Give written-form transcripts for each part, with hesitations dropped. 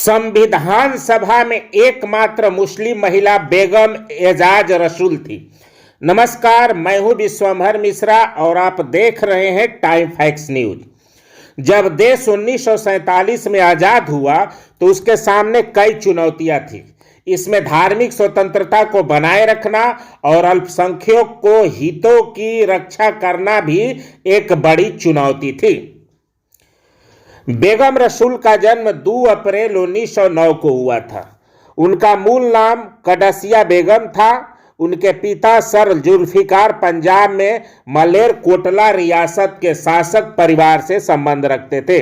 संविधान सभा में एकमात्र मुस्लिम महिला बेगम एजाज रसूल थी। नमस्कार, मैं हूं विश्वंभर मिश्रा और आप देख रहे हैं टाइम फैक्ट्स न्यूज। जब देश 1947 में आज़ाद हुआ तो उसके सामने कई चुनौतियां थी। इसमें धार्मिक स्वतंत्रता को बनाए रखना और अल्पसंख्यकों को हितों की रक्षा करना भी एक बड़ी चुनौती थी। बेगम रसूल का जन्म 2 अप्रैल 1909 को हुआ था। उनका मूल नाम कदसिया बेगम था। उनके पिता सर जुल्फिकार पंजाब में मलेर कोटला रियासत के शासक परिवार से संबंध रखते थे।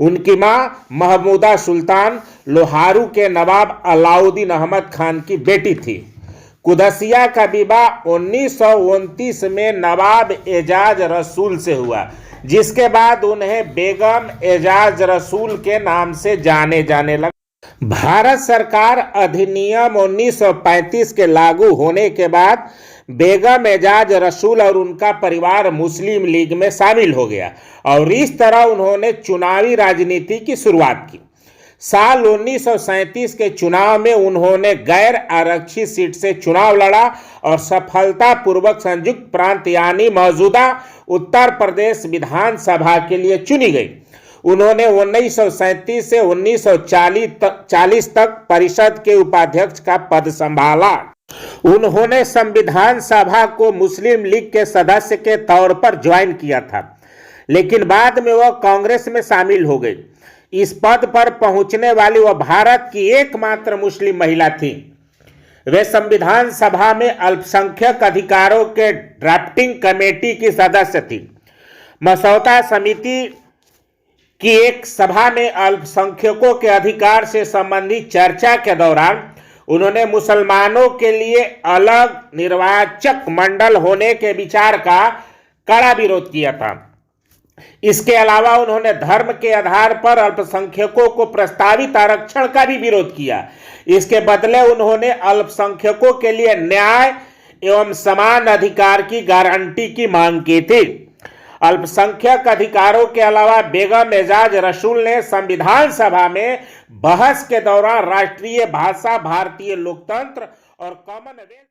उनकी मां महमूदा सुल्तान लोहारू के नवाब अलाउद्दीन अहमद खान की बेटी थी। कुदसिया का विवाह 1929 में नवाब एजाज रसूल से हुआ, जिसके बाद उन्हें बेगम एजाज रसूल के नाम से जाने जाने लगा। भारत सरकार अधिनियम 1935 के लागू होने के बाद बेगम एजाज रसूल और उनका परिवार मुस्लिम लीग में शामिल हो गया और इस तरह उन्होंने चुनावी राजनीति की शुरुआत की। साल 1937 के चुनाव में उन्होंने गैर आरक्षित सीट से चुनाव लड़ा और सफलतापूर्वक संयुक्त प्रांत यानी मौजूदा उत्तर प्रदेश विधानसभा के लिए चुनी गई। उन्होंने 1937 से 1940 तक परिषद के उपाध्यक्ष का पद संभाला। उन्होंने संविधान सभा को मुस्लिम लीग के सदस्य के तौर पर ज्वाइन किया था, लेकिन बाद में वह कांग्रेस में शामिल हो गई। इस पद पर पहुंचने वाली वह भारत की एकमात्र मुस्लिम महिला थी। वे संविधान सभा में अल्पसंख्यक अधिकारों के ड्राफ्टिंग कमेटी की सदस्य थी। मसौदा समिति की एक सभा में अल्पसंख्यकों के अधिकार से संबंधित चर्चा के दौरान उन्होंने मुसलमानों के लिए अलग निर्वाचक मंडल होने के विचार का कड़ा विरोध किया था। इसके अलावा उन्होंने धर्म के आधार पर अल्पसंख्यकों को प्रस्तावित आरक्षण का भी विरोध किया। इसके बदले उन्होंने अल्पसंख्यकों के लिए न्याय एवं समान अधिकार की गारंटी की मांग की थी। अल्पसंख्यक अधिकारों के अलावा बेगम एजाज रसूल ने संविधान सभा में बहस के दौरान राष्ट्रीय भाषा, भारतीय लोकतंत्र और कॉमनवेल्थ